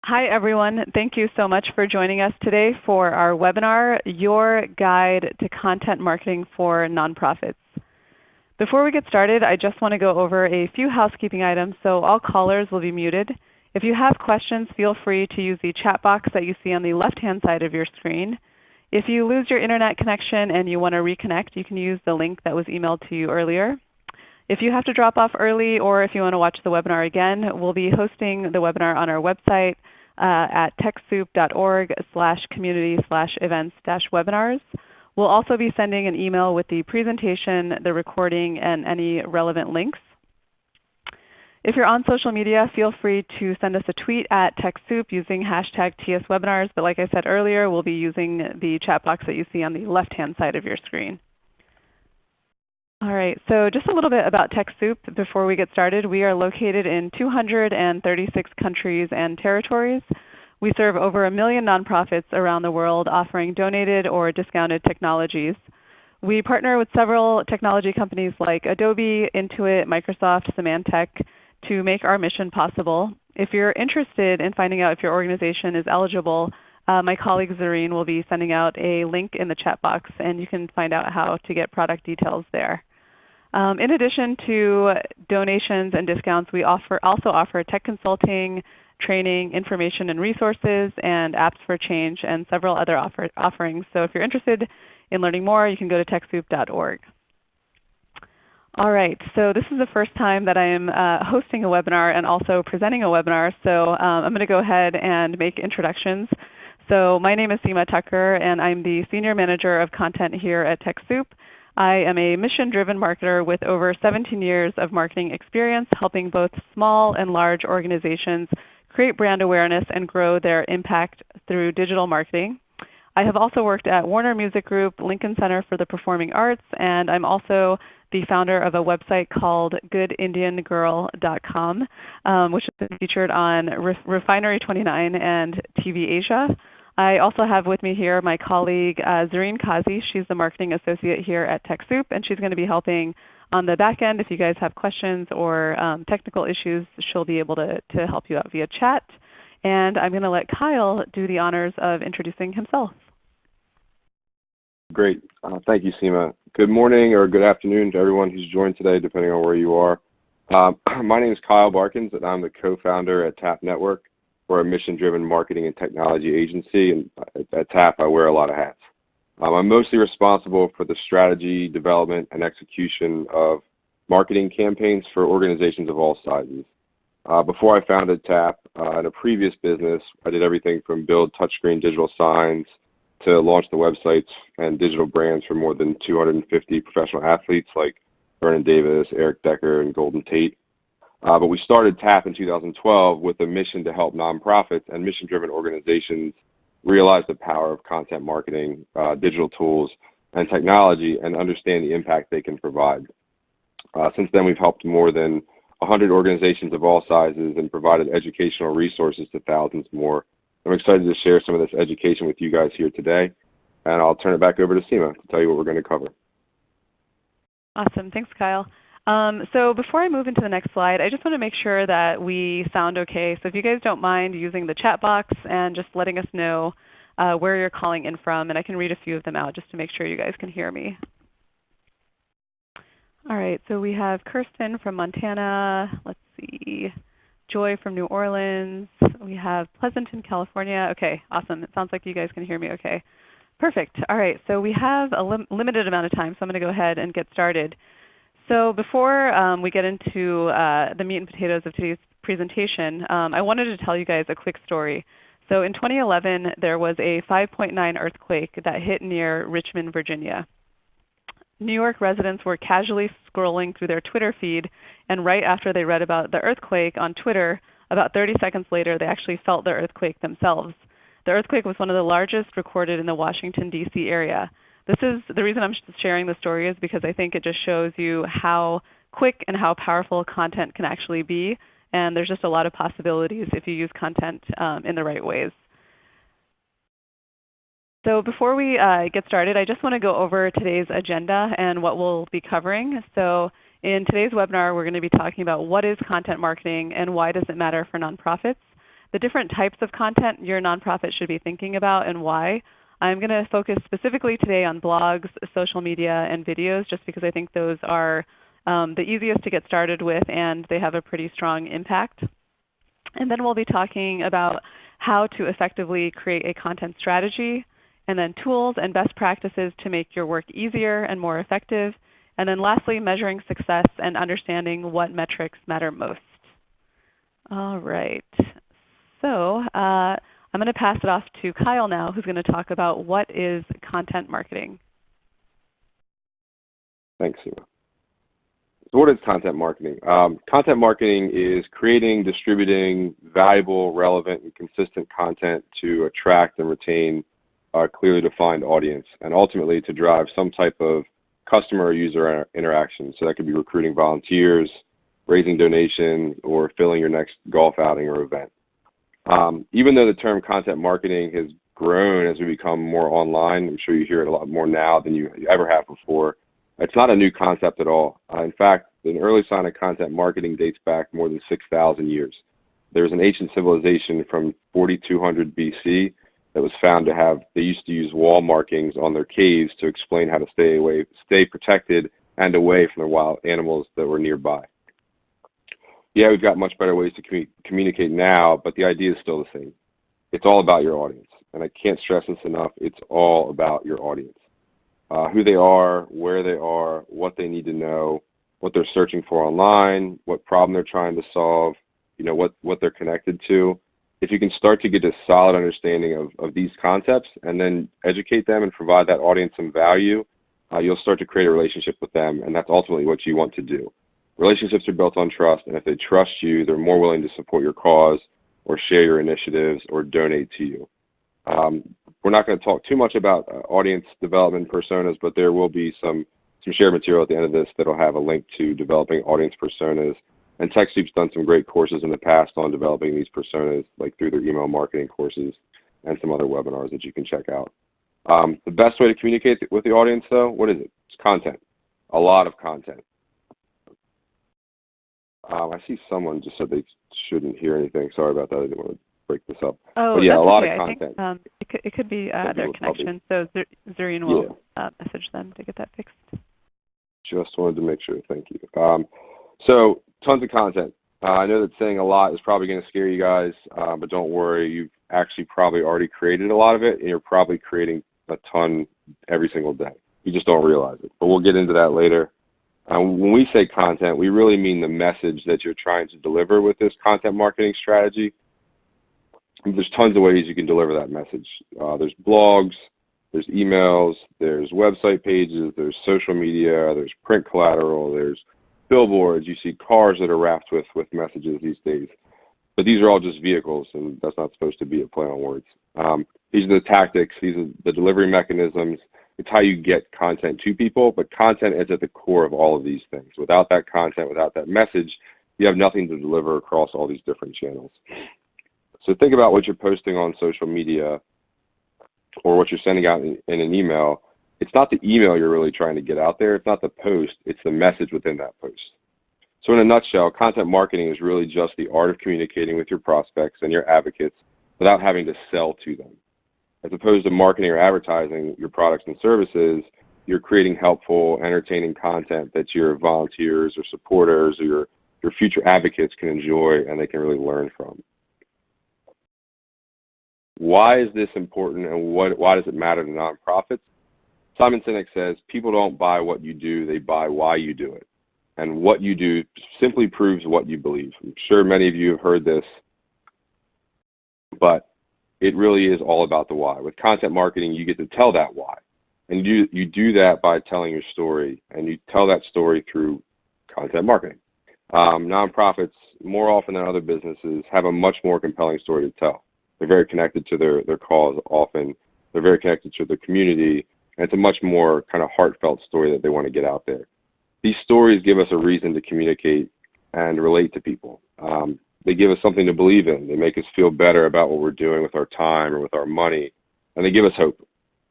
Hi everyone. Thank you so much for joining us today for our webinar, Your Guide to Content Marketing for Nonprofits. Before we get started, I just want to go over a few housekeeping items, so all callers will be muted. If you have questions, feel free to use the chat box that you see on the left-hand side of your screen. If you lose your internet connection and you want to reconnect, you can use the link that was emailed to you earlier. If you have to drop off early or if you want to watch the webinar again, we'll be hosting the webinar on our website at techsoup.org/community/events-webinars. We'll also be sending an email with the presentation, the recording, and any relevant links. If you're on social media, feel free to send us a tweet at Techsoup using hashtag TSWebinars. But like I said earlier, we'll be using the chat box that you see on the left-hand side of your screen. All right, so just a little bit about Techsoup before we get started. We are located in 236 countries and territories. We serve over 1 million nonprofits around the world offering donated or discounted technologies. We partner with several technology companies like Adobe, Intuit, Microsoft, Symantec to make our mission possible. If you're interested in finding out if your organization is eligible, my colleague Zareen will be sending out a link in the chat box and you can find out how to get product details there. In addition to donations and discounts, we also offer tech consulting, training, information and resources, and apps for change, and several other offerings. So if you're interested in learning more, you can go to techsoup.org. All right, so this is the first time that I am hosting a webinar and also presenting a webinar. So I'm going to go ahead and make introductions. So my name is Seema Tucker, and I'm the Senior Manager of Content here at Techsoup. I am a mission-driven marketer with over 17 years of marketing experience helping both small and large organizations create brand awareness and grow their impact through digital marketing. I have also worked at Warner Music Group, Lincoln Center for the Performing Arts, and I'm also the founder of a website called goodindiangirl.com, which has been featured on Refinery 29 and TV Asia. I also have with me here my colleague Zareen Kazi. She's the Marketing Associate here at Techsoup, and she's going to be helping on the back end. If you guys have questions or technical issues, she'll be able to help you out via chat. And I'm going to let Kyle do the honors of introducing himself. Great. Thank you, Seema. Good morning or good afternoon to everyone who's joined today, depending on where you are. My name is Kyle Barkins, and I'm the co-founder at TAP Network. We're a mission-driven marketing and technology agency, and at TAP I wear a lot of hats. I'm mostly responsible for the strategy, development, and execution of marketing campaigns for organizations of all sizes. Before I founded TAP, in a previous business, I did everything from build touchscreen digital signs to launch the websites and digital brands for more than 250 professional athletes like Vernon Davis, Eric Decker, and Golden Tate. But we started TAP in 2012 with a mission to help nonprofits and mission-driven organizations realize the power of content marketing, digital tools, and technology and understand the impact they can provide. Since then, we've helped more than 100 organizations of all sizes and provided educational resources to thousands more. I'm excited to share some of this education with you guys here today, and I'll turn it back over to Seema to tell you what we're going to cover. Awesome. Thanks, Kyle. So before I move into the next slide, I just want to make sure that we sound okay. So if you guys don't mind using the chat box and just letting us know where you're calling in from, and I can read a few of them out just to make sure you guys can hear me. All right, so we have Kirsten from Montana. Let's see. Joy from New Orleans. We have Pleasanton, California. Okay, awesome. It sounds like you guys can hear me okay. Perfect. All right, so we have a limited amount of time, so I'm going to go ahead and get started. So before we get into the meat and potatoes of today's presentation, I wanted to tell you guys a quick story. So in 2011, there was a 5.9 earthquake that hit near Richmond, Virginia. New York residents were casually scrolling through their Twitter feed, and right after they read about the earthquake on Twitter, about 30 seconds later, they actually felt the earthquake themselves. The earthquake was one of the largest recorded in the Washington, D.C. area. This is the reason I'm sharing the story is because I think it just shows you how quick and how powerful content can actually be, and there's just a lot of possibilities if you use content in the right ways. So before we get started, I just want to go over today's agenda and what we'll be covering. So in today's webinar, we're going to be talking about what is content marketing and why does it matter for nonprofits. the different types of content your nonprofit should be thinking about and why. I'm going to focus specifically today on blogs, social media, and videos just because I think those are the easiest to get started with and they have a pretty strong impact. And then we'll be talking about how to effectively create a content strategy, and then tools and best practices to make your work easier and more effective. And then lastly, measuring success and understanding what metrics matter most. All right. So I'm going to pass it off to Kyle now, who's going to talk about what is content marketing. Thanks, Seema. So what is content marketing? Content marketing is creating, distributing valuable, relevant, and consistent content to attract and retain a clearly defined audience, and ultimately to drive some type of customer or user interaction. So that could be recruiting volunteers, raising donations, or filling your next golf outing or event. Even though the term content marketing has grown as we become more online, I'm sure you hear it a lot more now than you ever have before, it's not a new concept at all. In fact, an early sign of content marketing dates back more than 6,000 years. There's an ancient civilization from 4200 BC that was found to have, they used to use wall markings on their caves to explain how to stay protected and away from the wild animals that were nearby. Yeah, we've got much better ways to communicate now, but the idea is still the same. It's all about your audience. And I can't stress this enough, it's all about your audience. Who they are, where they are, what they need to know, what they're searching for online, what problem they're trying to solve, what they're connected to. If you can start to get a solid understanding of these concepts and then educate them and provide that audience some value, you'll start to create a relationship with them, and that's ultimately what you want to do. Relationships are built on trust, and if they trust you, they're more willing to support your cause or share your initiatives or donate to you. We're not going to talk too much about audience development personas, but there will be some shared material at the end of this that will have a link to developing audience personas. And Techsoup's done some great courses in the past on developing these personas, like through their email marketing courses and some other webinars that you can check out. The best way to communicate with the audience, though, what is it? It's content. A lot of content. I see someone just said they shouldn't hear anything. Sorry about that. I didn't want to break this up. Oh, but yeah, that's a lot okay. of content. I think it could be their connection. So Zurian will message them to get that fixed. Just wanted to make sure. Thank you. So tons of content. I know that saying a lot is probably going to scare you guys, but don't worry. You've actually probably already created a lot of it, and you're probably creating a ton every single day. You just don't realize it. But we'll get into that later. When we say content, we really mean the message that you're trying to deliver with this content marketing strategy. There's tons of ways you can deliver that message. There's blogs, there's emails, there's website pages, there's social media, there's print collateral, there's billboards. You see cars that are wrapped with messages these days. But these are all just vehicles, and that's not supposed to be a play on words. These are the tactics. These are the delivery mechanisms. It's how you get content to people, but content is at the core of all of these things. Without that content, without that message, you have nothing to deliver across all these different channels. So think about what you're posting on social media or what you're sending out in an email. It's not the email you're really trying to get out there. It's not the post. It's the message within that post. So in a nutshell, content marketing is really just the art of communicating with your prospects and your advocates without having to sell to them. As opposed to marketing or advertising your products and services, you're creating helpful, entertaining content that your volunteers or supporters or your future advocates can enjoy and they can really learn from. Why is this important, and why does it matter to nonprofits? Simon Sinek says, people don't buy what you do, they buy why you do it. And what you do simply proves what you believe. I'm sure many of you have heard this, but it really is all about the why. With content marketing, you get to tell that why. And you do that by telling your story, and you tell that story through content marketing. Nonprofits, more often than other businesses, have a much more compelling story to tell. They're very connected to their cause often. They're very connected to the community, and it's a much more kind of heartfelt story that they want to get out there. These stories give us a reason to communicate and relate to people. They give us something to believe in. They make us feel better about what we're doing with our time or with our money, and they give us hope.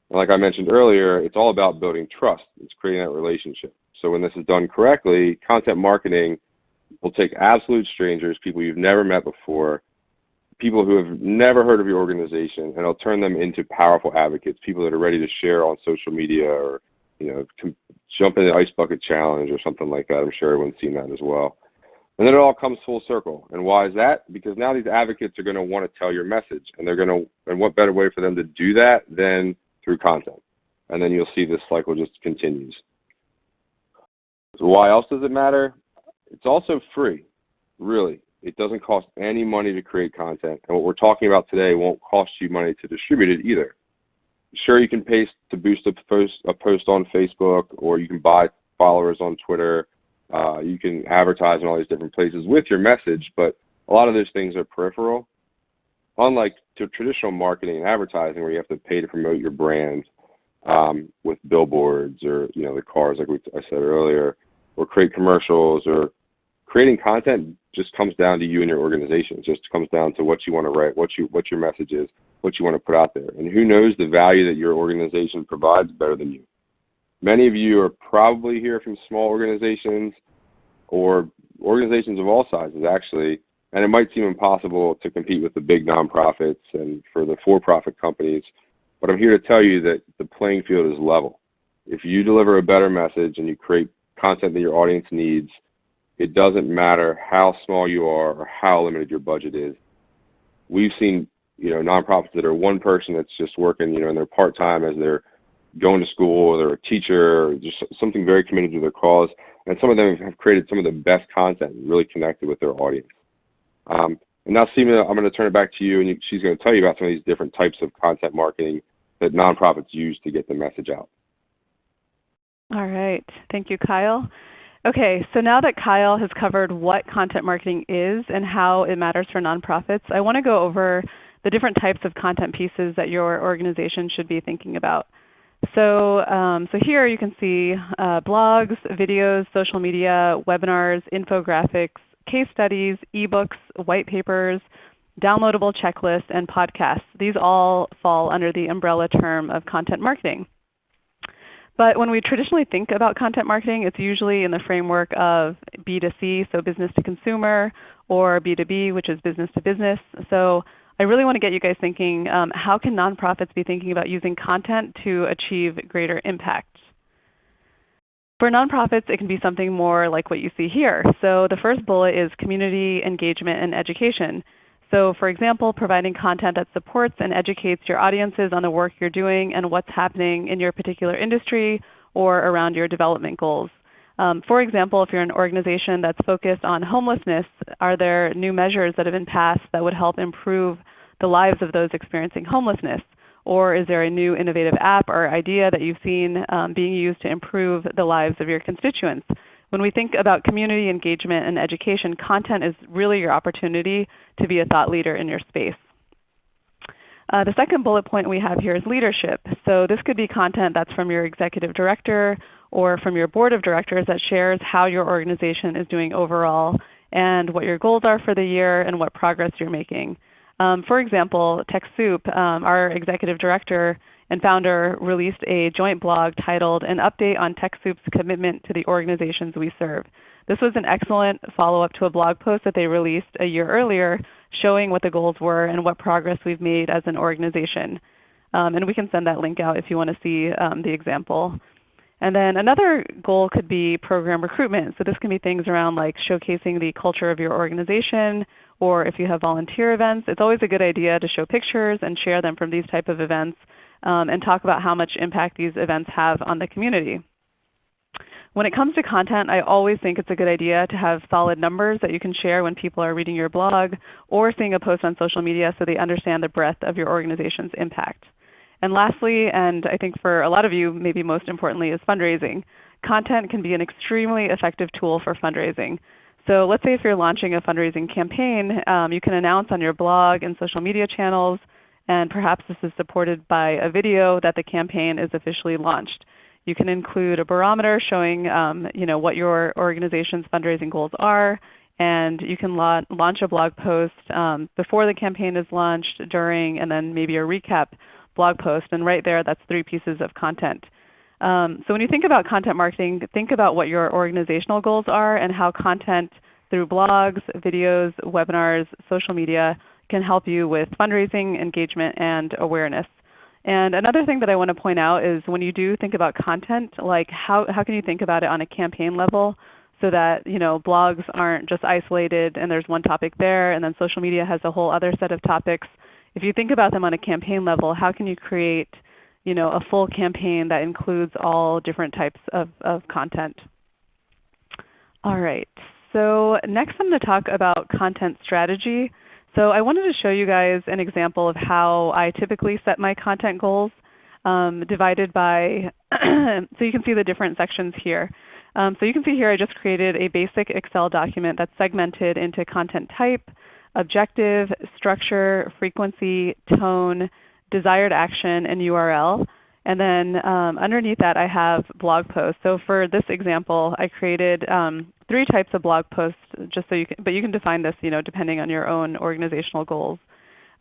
And like I mentioned earlier, it's all about building trust. It's creating that relationship. So when this is done correctly, content marketing will take absolute strangers, people you've never met before, people who have never heard of your organization, and it'll turn them into powerful advocates, people that are ready to share on social media or, jump in the ice bucket challenge or something like that. I'm sure everyone's seen that as well. And then it all comes full circle. And why is that? Because now these advocates are going to want to tell your message, and and what better way for them to do that than through content? And then you'll see this cycle just continues. So why else does it matter? It's also free, really. It doesn't cost any money to create content, and what we're talking about today won't cost you money to distribute it either. Sure, you can pay to boost a post on Facebook, or you can buy followers on Twitter. You can advertise in all these different places with your message, but a lot of those things are peripheral. Unlike traditional marketing and advertising, where you have to pay to promote your brand with billboards or the cars, like I said earlier, or create commercials, or creating content just comes down to you and your organization. It just comes down to what you want to write, what your message is, what you want to put out there. And who knows the value that your organization provides better than you. Many of you are probably here from small organizations or organizations of all sizes, actually, and it might seem impossible to compete with the big nonprofits and for the for-profit companies, but I'm here to tell you that the playing field is level. If you deliver a better message and you create content that your audience needs, it doesn't matter how small you are or how limited your budget is. We've seen nonprofits that are one person that's just working in their part-time as they're going to school, or they're a teacher, or just something very committed to their cause, and some of them have created some of the best content and really connected with their audience. And now, Seema, I'm going to turn it back to you, and she's going to tell you about some of these different types of content marketing that nonprofits use to get the message out. All right. Thank you, Kyle. Okay, so now that Kyle has covered what content marketing is and how it matters for nonprofits, I want to go over the different types of content pieces that your organization should be thinking about. So here you can see blogs, videos, social media, webinars, infographics, case studies, ebooks, white papers, downloadable checklists, and podcasts. These all fall under the umbrella term of content marketing. But when we traditionally think about content marketing, it's usually in the framework of B2C, so business to consumer, or B2B, which is business to business. So I really want to get you guys thinking, how can nonprofits be thinking about using content to achieve greater impact? For nonprofits, it can be something more like what you see here. So the first bullet is community engagement and education. So for example, providing content that supports and educates your audiences on the work you're doing and what's happening in your particular industry or around your development goals. For example, if you're an organization that's focused on homelessness, are there new measures that have been passed that would help improve the lives of those experiencing homelessness? Or is there a new innovative app or idea that you've seen being used to improve the lives of your constituents? When we think about community engagement and education, content is really your opportunity to be a thought leader in your space. The second bullet point we have here is leadership. So this could be content that's from your executive director or from your board of directors that shares how your organization is doing overall and what your goals are for the year and what progress you're making. For example, Techsoup, our executive director and founder, released a joint blog titled "An Update on Techsoup's Commitment to the Organizations We Serve." This was an excellent follow-up to a blog post that they released a year earlier showing what the goals were and what progress we've made as an organization. And we can send that link out if you want to see the example. And then another goal could be program recruitment. So this can be things around like showcasing the culture of your organization, or if you have volunteer events, it's always a good idea to show pictures and share them from these type of events and talk about how much impact these events have on the community. When it comes to content, I always think it's a good idea to have solid numbers that you can share when people are reading your blog or seeing a post on social media so they understand the breadth of your organization's impact. And lastly, and I think for a lot of you, maybe most importantly, is fundraising. Content can be an extremely effective tool for fundraising. So let's say if you're launching a fundraising campaign, you can announce on your blog and social media channels, and perhaps this is supported by a video, that the campaign is officially launched. You can include a barometer showing what your organization's fundraising goals are, and you can launch a blog post before the campaign is launched, during, and then maybe a recap blog post. And right there, that's 3 pieces of content. So when you think about content marketing, think about what your organizational goals are and how content through blogs, videos, webinars, social media can help you with fundraising, engagement, and awareness. And another thing that I want to point out is when you do think about content, like how can you think about it on a campaign level so that blogs aren't just isolated and there's one topic there, and then social media has a whole other set of topics. If you think about them on a campaign level, how can you create a full campaign that includes all different types of content? All right, so next I'm going to talk about content strategy. So I wanted to show you guys an example of how I typically set my content goals divided by, so you can see the different sections here. So you can see here I just created a basic Excel document that's segmented into content type, objective, structure, frequency, tone, desired action, and URL. And then underneath that I have blog posts. So for this example I created 3 types of blog posts, just so but you can define this depending on your own organizational goals.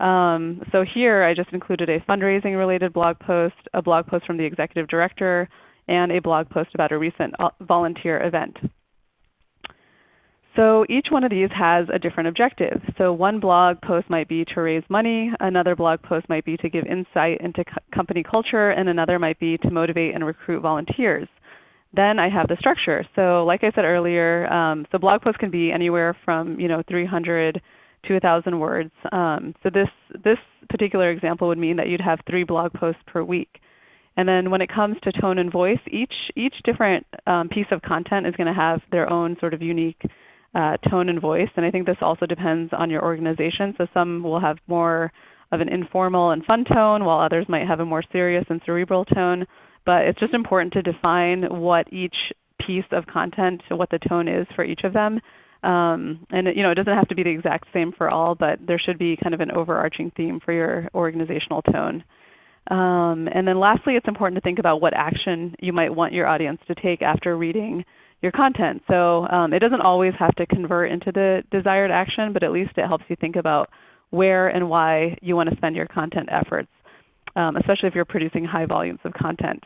So here I just included a fundraising related blog post, a blog post from the executive director, and a blog post about a recent volunteer event. So each one of these has a different objective. So one blog post might be to raise money, another blog post might be to give insight into company culture, and another might be to motivate and recruit volunteers. Then I have the structure. So like I said earlier, so blog posts can be anywhere from 300 to 1,000 words. So this particular example would mean that you'd have 3 blog posts per week. And then when it comes to tone and voice, each different piece of content is going to have their own sort of unique tone and voice. And I think this also depends on your organization. So some will have more of an informal and fun tone, while others might have a more serious and cerebral tone. But it's just important to define what each piece of content, what the tone is for each of them. And it doesn't have to be the exact same for all, but there should be kind of an overarching theme for your organizational tone. And then lastly, it's important to think about what action you might want your audience to take after reading your content. So it doesn't always have to convert into the desired action, but at least it helps you think about where and why you want to spend your content efforts, especially if you're producing high volumes of content.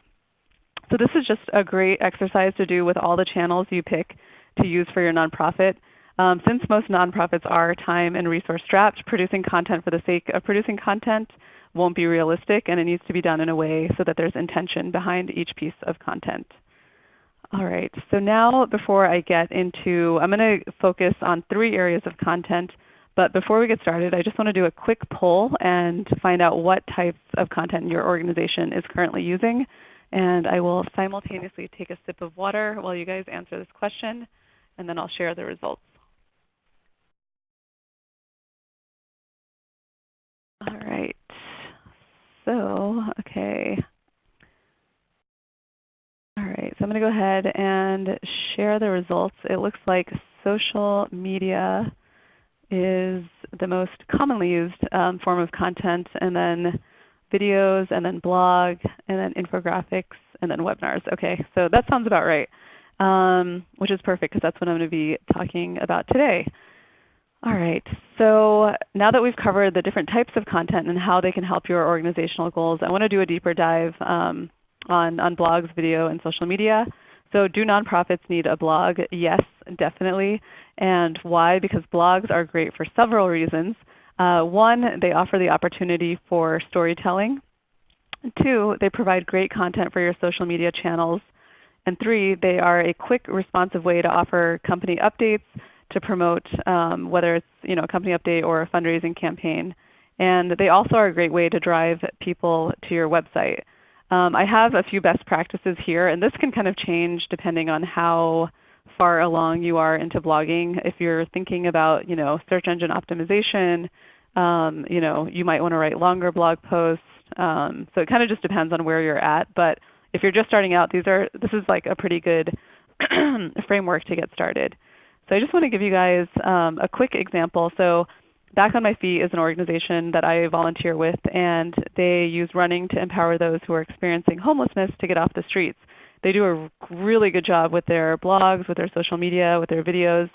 So this is just a great exercise to do with all the channels you pick to use for your nonprofit. Since most nonprofits are time and resource strapped, producing content for the sake of producing content won't be realistic, and it needs to be done in a way so that there's intention behind each piece of content. All right, so now before I get into, I'm going to focus on 3 areas of content. But before we get started, I just want to do a quick poll and find out what types of content your organization is currently using. And I will simultaneously take a sip of water while you guys answer this question, and then I'll share the results. All right. So, okay. All right, so I'm going to go ahead and share the results. It looks like social media is the most commonly used form of content, and then videos, and then blog, and then infographics, and then webinars. Okay, so that sounds about right, which is perfect because that's what I'm going to be talking about today. All right, so now that we've covered the different types of content and how they can help your organizational goals, I want to do a deeper dive on blogs, video, and social media. So do nonprofits need a blog? Yes, definitely. And why? Because blogs are great for several reasons. 1, they offer the opportunity for storytelling. 2, they provide great content for your social media channels. And 3, they are a quick, responsive way to offer company updates to promote whether it's a company update or a fundraising campaign. And they also are a great way to drive people to your website. I have a few best practices here, and this can kind of change depending on how far along you are into blogging. If you're thinking about search engine optimization, you might want to write longer blog posts. So it kind of just depends on where you're at. But if you're just starting out, this is like a pretty good framework to get started. So I just want to give you guys a quick example. So Back on My Feet is an organization that I volunteer with, and they use running to empower those who are experiencing homelessness to get off the streets. They do a really good job with their blogs, with their social media, with their videos.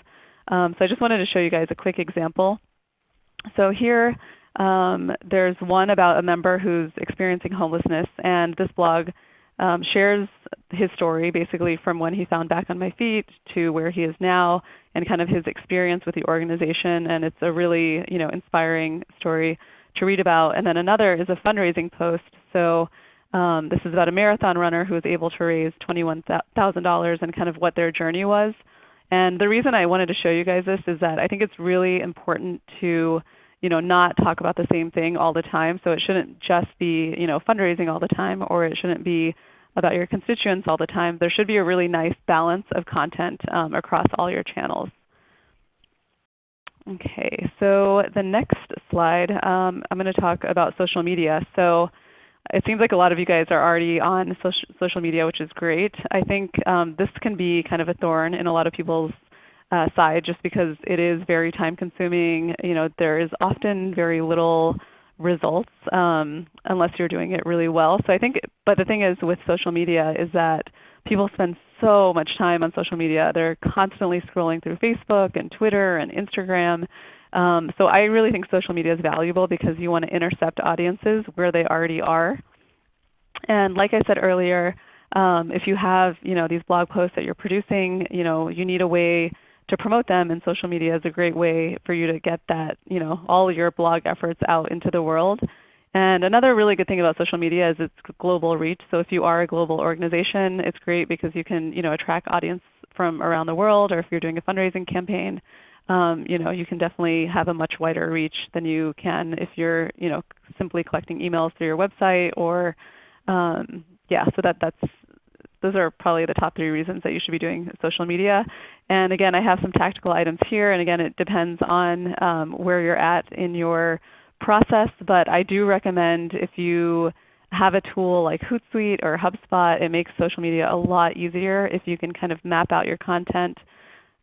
So I just wanted to show you guys a quick example. So here there's one about a member who's experiencing homelessness, and this blog shares his story basically from when he found Back on My Feet to where he is now and kind of his experience with the organization. And it's a really inspiring story to read about. And then another is a fundraising post. So this is about a marathon runner who was able to raise $21,000 and kind of what their journey was. And the reason I wanted to show you guys this is that I think it's really important to not talk about the same thing all the time. So it shouldn't just be fundraising all the time, or it shouldn't be about your constituents all the time. There should be a really nice balance of content across all your channels. Okay, so the next slide, I'm going to talk about social media. So it seems like a lot of you guys are already on social media, which is great. I think this can be kind of a thorn in a lot of people's side just because it is very time consuming. There is often very little results unless you're doing it really well. So I think, but the thing is with social media is that people spend so much time on social media. They're constantly scrolling through Facebook and Twitter and Instagram. So I really think social media is valuable because you want to intercept audiences where they already are. And like I said earlier, if you have these blog posts that you're producing, you need a way to promote them, and social media is a great way for you to get that, all your blog efforts out into the world. And another really good thing about social media is its global reach. So if you are a global organization, it's great because you can attract audience from around the world, or if you're doing a fundraising campaign, you can definitely have a much wider reach than you can if you're simply collecting emails through your website. Or so those are probably the top 3 reasons that you should be doing social media. And again, I have some tactical items here, and again, it depends on where you're at in your process, but I do recommend if you have a tool like Hootsuite or HubSpot, it makes social media a lot easier if you can kind of map out your content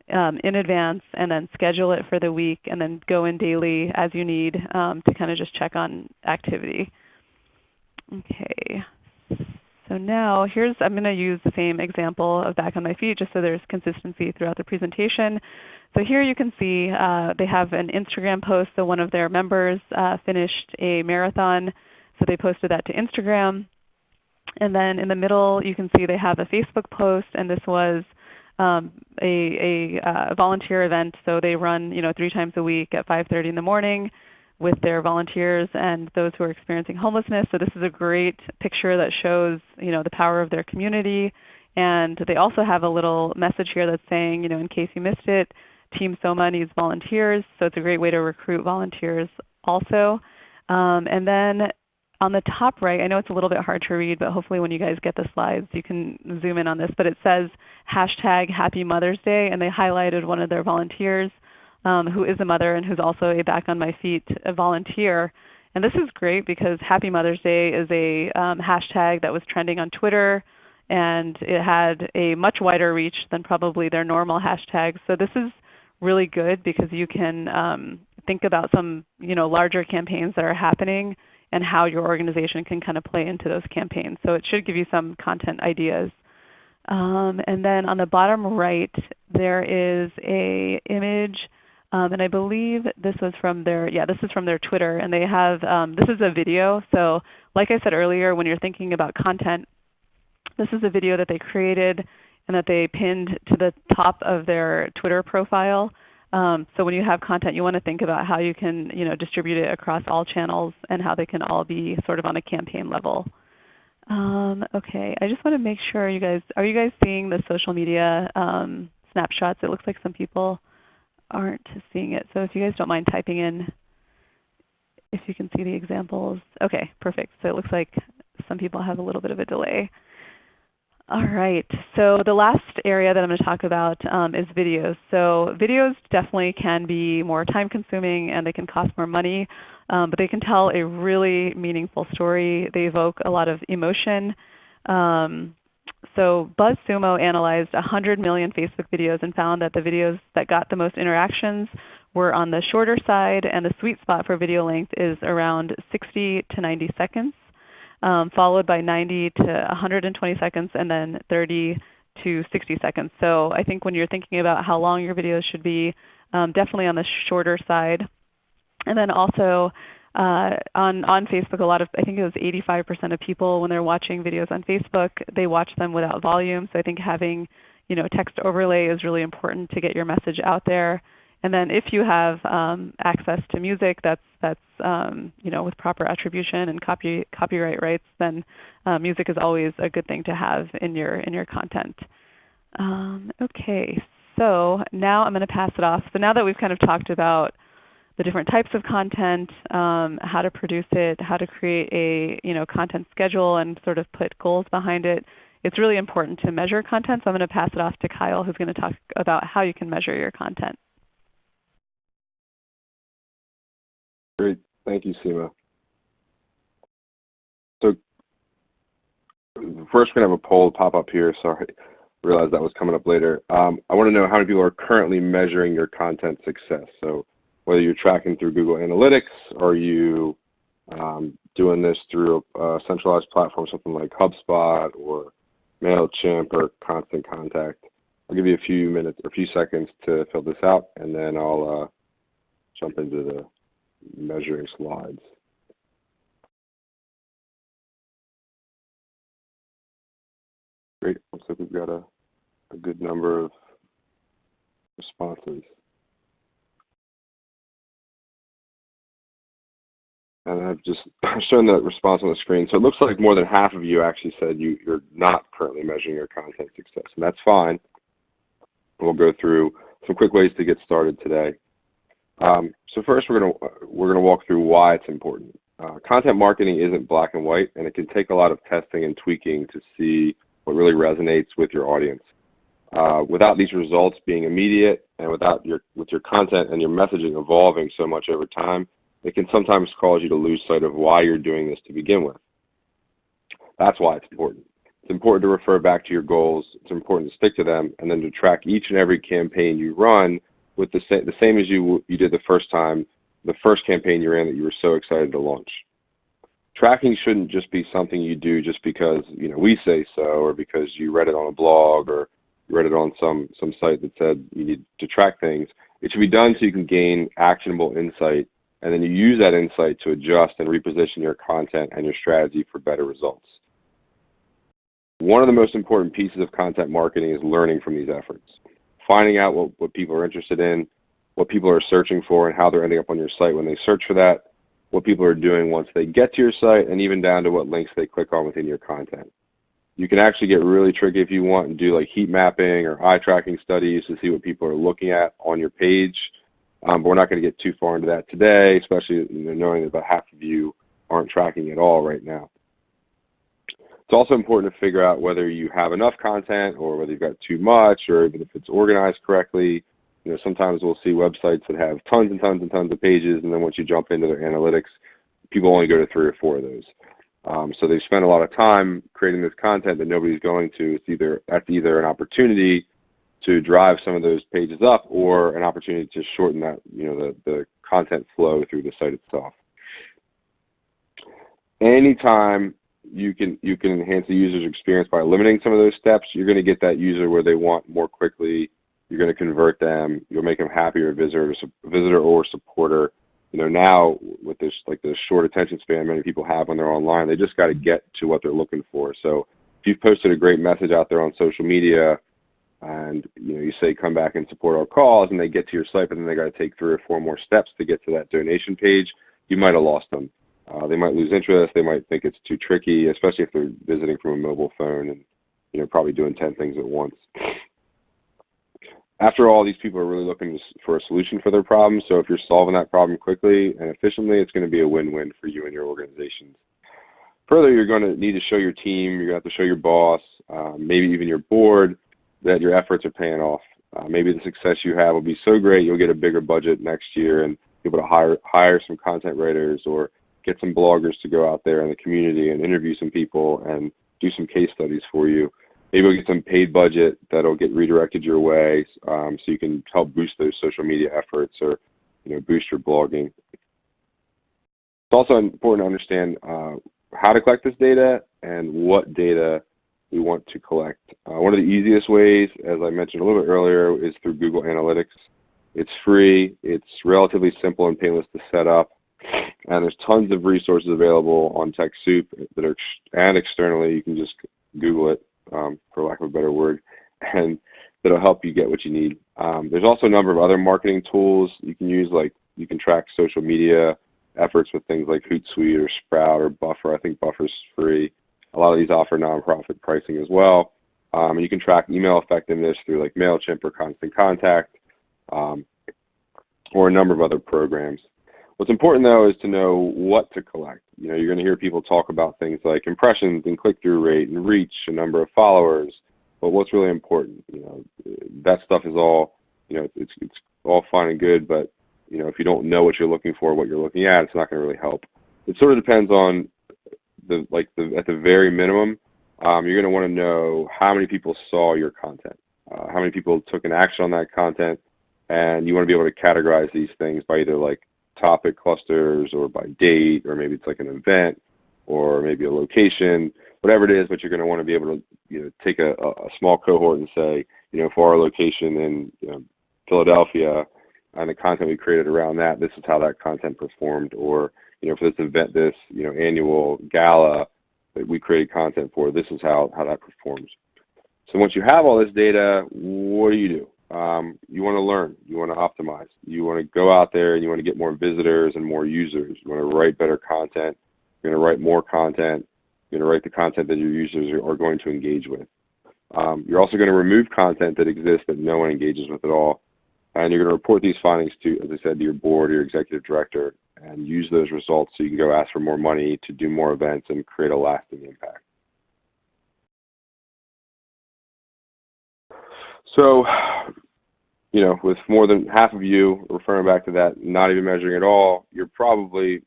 in advance and then schedule it for the week and then go in daily as you need to kind of just check on activity. Okay. So now I'm going to use the same example of Back on My Feet just so there's consistency throughout the presentation. So here you can see they have an Instagram post. So one of their members finished a marathon, so they posted that to Instagram. And then in the middle you can see they have a Facebook post, and this was a volunteer event. So they run 3 times a week at 5:30 in the morning with their volunteers and those who are experiencing homelessness. So this is a great picture that shows the power of their community. And they also have a little message here that's saying, in case you missed it, Team Soma needs volunteers. So it's a great way to recruit volunteers also. And then on the top right, I know it's a little bit hard to read, but hopefully when you guys get the slides you can zoom in on this. But it says #Happy Mother's Day, and they highlighted one of their volunteers who is a mother and who's also a Back on My Feet volunteer. And this is great because Happy Mother's Day is a hashtag that was trending on Twitter, and it had a much wider reach than probably their normal hashtags. So this is really good because you can think about some larger campaigns that are happening and how your organization can kind of play into those campaigns. So it should give you some content ideas. And then on the bottom right there is an image. And I believe this was from this is from their Twitter, and they have this is a video. So like I said earlier, when you're thinking about content, this is a video that they created and that they pinned to the top of their Twitter profile. So when you have content, you want to think about how you can distribute it across all channels and how they can all be sort of on a campaign level. Okay, I just want to make sure are you guys seeing the social media snapshots? It looks like some people aren't seeing it. So if you guys don't mind typing in if you can see the examples. Okay, perfect. So it looks like some people have a little bit of a delay. All right, so the last area that I'm going to talk about is videos. So videos definitely can be more time consuming and they can cost more money, but they can tell a really meaningful story. They evoke a lot of emotion. So BuzzSumo analyzed 100 million Facebook videos and found that the videos that got the most interactions were on the shorter side, and the sweet spot for video length is around 60 to 90 seconds, followed by 90 to 120 seconds, and then 30 to 60 seconds. So I think when you're thinking about how long your videos should be, definitely on the shorter side. And then also On Facebook, I think it was 85% of people when they're watching videos on Facebook, they watch them without volume. So I think having text overlay is really important to get your message out there. And then if you have access to music that's with proper attribution and copyright rights, then music is always a good thing to have in your content. Okay, so now I'm going to pass it off. So now that we've kind of talked about the different types of content, how to produce it, how to create a content schedule and sort of put goals behind it, it's really important to measure content. So I'm going to pass it off to Kyle, who's going to talk about how you can measure your content. Great. Thank you, Seema. So first we're going to have a poll pop up here. Sorry, I realized that was coming up later. I want to know how many people are currently measuring your content success. So whether you're tracking through Google Analytics, or you doing this through a centralized platform, something like HubSpot or MailChimp or Constant Contact. I'll give you a few minutes or a few seconds to fill this out, and then I'll jump into the measuring slides. Great. Looks like we've got a good number of responses. And I've just shown that response on the screen. So it looks like more than half of you actually said you're not currently measuring your content success, and that's fine. We'll go through some quick ways to get started today. So first, we're gonna walk through why it's important. Content marketing isn't black and white, and it can take a lot of testing and tweaking to see what really resonates with your audience. Without these results being immediate, and with your content and your messaging evolving so much over time, it can sometimes cause you to lose sight of why you're doing this to begin with. That's why it's important. It's important to refer back to your goals. It's important to stick to them, and then to track each and every campaign you run with the same as you did the first campaign you ran that you were so excited to launch. Tracking shouldn't just be something you do just because we say so, or because you read it on a blog, or you read it on some site that said you need to track things. It should be done so you can gain actionable insight, and then you use that insight to adjust and reposition your content and your strategy for better results. One of the most important pieces of content marketing is learning from these efforts. Finding out what people are interested in, what people are searching for, and how they're ending up on your site when they search for that, what people are doing once they get to your site, and even down to what links they click on within your content. You can actually get really tricky if you want and do like heat mapping or eye tracking studies to see what people are looking at on your page. But we're not going to get too far into that today, especially knowing that about half of you aren't tracking at all right now. It's also important to figure out whether you have enough content, or whether you've got too much, or even if it's organized correctly. Sometimes we'll see websites that have tons and tons and tons of pages, and then once you jump into their analytics, people only go to 3 or 4 of those. So they've spent a lot of time creating this content that nobody's going to. That's either an opportunity to drive some of those pages up, or an opportunity to shorten that, the content flow through the site itself. Anytime you can enhance the user's experience by eliminating some of those steps, you're going to get that user where they want more quickly. You're going to convert them. You'll make them happier visitor or supporter. Now with this the short attention span many people have when they're online, they just got to get to what they're looking for. So if you've posted a great message out there on social media, and you say come back and support our cause, and they get to your site, but then they got to take 3 or 4 more steps to get to that donation page, you might have lost them. They might lose interest. They might think it's too tricky, especially if they're visiting from a mobile phone and probably doing 10 things at once. After all, these people are really looking for a solution for their problem. So if you're solving that problem quickly and efficiently, it's going to be a win-win for you and your organizations. Further, you're going to need to show your team. You're going to have to show your boss, maybe even your board, that your efforts are paying off. Maybe the success you have will be so great you'll get a bigger budget next year and be able to hire some content writers, or get some bloggers to go out there in the community and interview some people and do some case studies for you. Maybe you'll get some paid budget that'll get redirected your way, so you can help boost those social media efforts, or boost your blogging. It's also important to understand how to collect this data and what data we want to collect. One of the easiest ways, as I mentioned a little bit earlier, is through Google Analytics. It's free. It's relatively simple and painless to set up. And there's tons of resources available on Techsoup that are, and externally. You can just Google it, for lack of a better word, and that'll help you get what you need. There's also a number of other marketing tools you can use, like you can track social media efforts with things like Hootsuite or Sprout or Buffer. I think Buffer's free. A lot of these offer nonprofit pricing as well. You can track email effectiveness through like MailChimp or Constant Contact, or a number of other programs. What's important though is to know what to collect. You're going to hear people talk about things like impressions and click-through rate and reach, a number of followers. But what's really important, that stuff is all, it's all fine and good, but if you don't know what you're looking for, what you're looking at, it's not going to really help. It sort of depends on at the very minimum, you're going to want to know how many people saw your content, how many people took an action on that content, and you want to be able to categorize these things by either like topic clusters or by date, or maybe it's like an event or maybe a location, whatever it is, but you're going to want to be able to take a small cohort and say, for our location in Philadelphia and the content we created around that, this is how that content performed, or for this event, this annual gala that we created content for, this is how that performs. So once you have all this data, what do? You want to learn, you want to optimize, you want to go out there and you want to get more visitors and more users. You want to write better content, you're going to write more content, you're going to write the content that your users are going to engage with. You're also going to remove content that exists that no one engages with at all, and you're going to report these findings to, as I said, to your board or your executive director, and use those results so you can go ask for more money to do more events and create a lasting impact. So, with more than half of you, referring back to that, not even measuring at all, you're probably,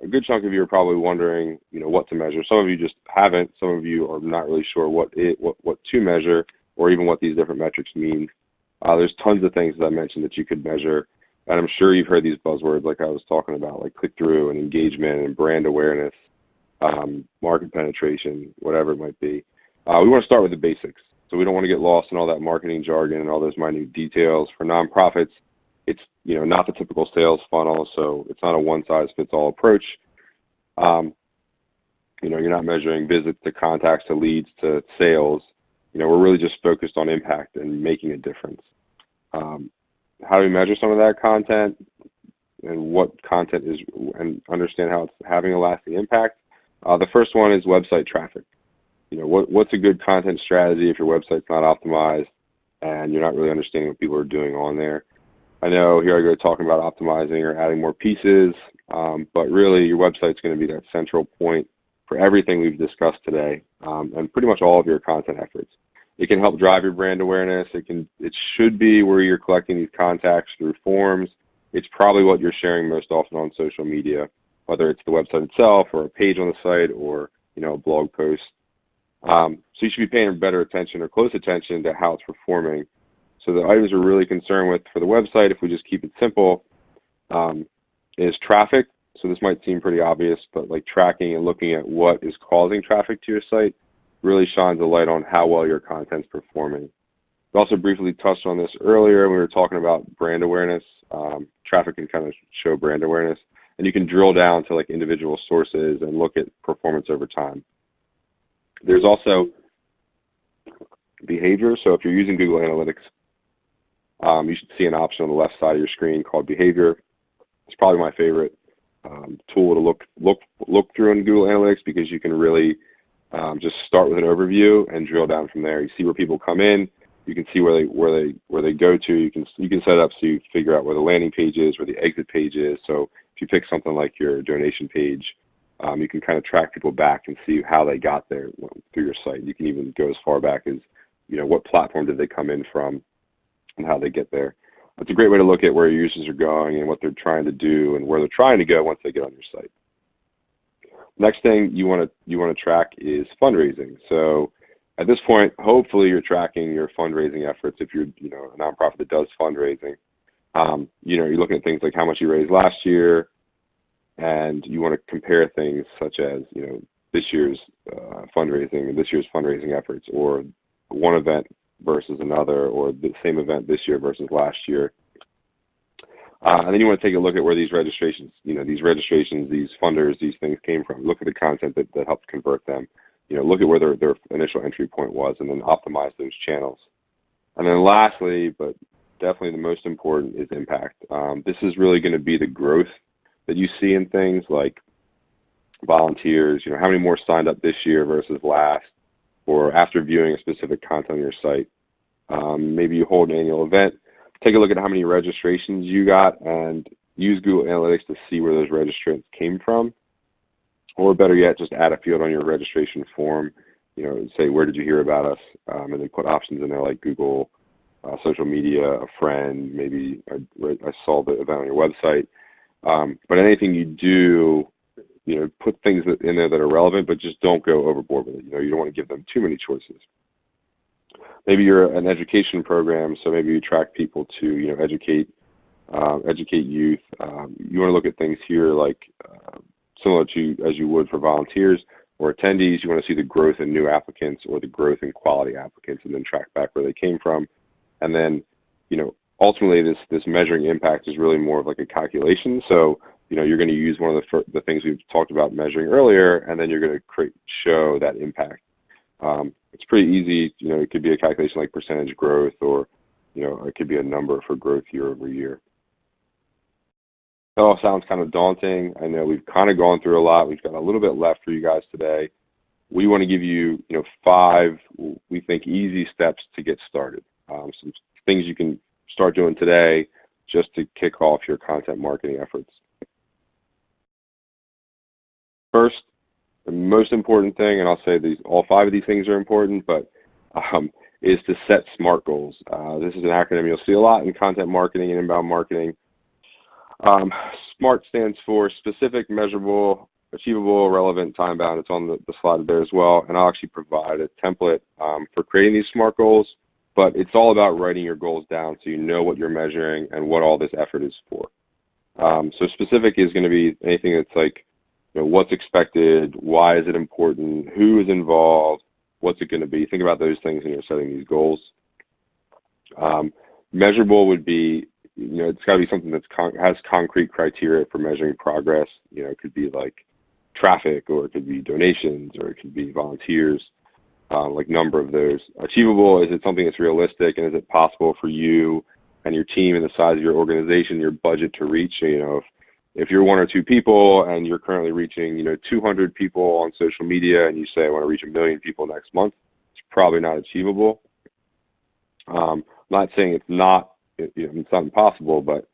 a good chunk of you are probably wondering, what to measure. Some of you just haven't. Some of you are not really sure what to measure, or even what these different metrics mean. There's tons of things that I mentioned that you could measure, and I'm sure you've heard these buzzwords like I was talking about, like click-through and engagement and brand awareness, market penetration, whatever it might be. We want to start with the basics. So we don't want to get lost in all that marketing jargon and all those minute details. For nonprofits, it's not the typical sales funnel, so it's not a one-size-fits-all approach. You're not measuring visits to contacts to leads to sales. We're really just focused on impact and making a difference. How do we measure some of that content and what content is, and understand how it's having a lasting impact? The first one is website traffic. What's a good content strategy if your website's not optimized and you're not really understanding what people are doing on there? I know here I go talking about optimizing or adding more pieces, but really your website's going to be that central point for everything we've discussed today, and pretty much all of your content efforts. It can help drive your brand awareness. It should be where you're collecting these contacts through forms. It's probably what you're sharing most often on social media, whether it's the website itself or a page on the site or a blog post. So you should be paying better attention or close attention to how it's performing. So the items we're really concerned with for the website, if we just keep it simple, is traffic. So this might seem pretty obvious, but like tracking and looking at what is causing traffic to your site really shines a light on how well your content's performing. We also briefly touched on this earlier when we were talking about brand awareness. Traffic can kind of show brand awareness, and you can drill down to like individual sources and look at performance over time. There's also behavior. So if you're using Google Analytics, you should see an option on the left side of your screen called behavior. It's probably my favorite tool to look through in Google Analytics, because you can really just start with an overview and drill down from there. You see where people come in. You can see where they go to. You can set it up so you figure out where the landing page is, where the exit page is. So if you pick something like your donation page, you can kind of track people back and see how they got there through your site. You can even go as far back as, what platform did they come in from and how they get there. It's a great way to look at where your users are going and what they're trying to do and where they're trying to go once they get on your site. Next thing you want to track is fundraising. So at this point, hopefully you're tracking your fundraising efforts. If you're a nonprofit that does fundraising, you're looking at things like how much you raised last year, and you want to compare things such as this year's fundraising and this year's fundraising efforts, or one event versus another, or the same event this year versus last year. And then you want to take a look at where these registrations, these funders, these things came from. Look at the content that helped convert them. Look at where their initial entry point was, and then optimize those channels. And then lastly, but definitely the most important, is impact. This is really going to be the growth that you see in things like volunteers. How many more signed up this year versus last, or after viewing a specific content on your site. Maybe you hold an annual event. Take a look at how many registrations you got and use Google Analytics to see where those registrants came from. Or better yet, just add a field on your registration form, say, where did you hear about us? And then put options in there like Google, social media, a friend, maybe I saw the event on your website. But anything you do, put things in there that are relevant, but just don't go overboard with it. You don't want to give them too many choices. Maybe you're an education program, so maybe you track people to, educate youth. You want to look at things here like similar to as you would for volunteers or attendees. You want to see the growth in new applicants or the growth in quality applicants, and then track back where they came from. And then, ultimately this measuring impact is really more of like a calculation. So, you're going to use one of the things we've talked about measuring earlier, and then you're going to show that impact. It's pretty easy. It could be a calculation like percentage growth, or it could be a number for growth year over year. That all sounds kind of daunting. I know we've kind of gone through a lot. We've got a little bit left for you guys today. We want to give you, 5, we think, easy steps to get started. Some things you can start doing today just to kick off your content marketing efforts. First, the most important thing, and I'll say all 5 of these things are important, but is to set SMART goals. This is an acronym you'll see a lot in content marketing and inbound marketing. SMART stands for specific, measurable, achievable, relevant, time-bound. It's on the slide there as well, and I'll actually provide a template for creating these SMART goals, but it's all about writing your goals down so you know what you're measuring and what all this effort is for. So specific is going to be anything that's like, what's expected, why is it important, who is involved, what's it going to be. Think about those things when you're setting these goals. Measurable would be, it's got to be something that has concrete criteria for measuring progress. It could be like traffic, or it could be donations, or it could be volunteers, like number of those. Achievable, is it something that's realistic, and is it possible for you and your team and the size of your organization, your budget to reach? If you're 1 or 2 people and you're currently reaching, 200 people on social media, and you say I want to reach 1 million people next month, it's probably not achievable. I'm not saying it's not, it's not impossible, but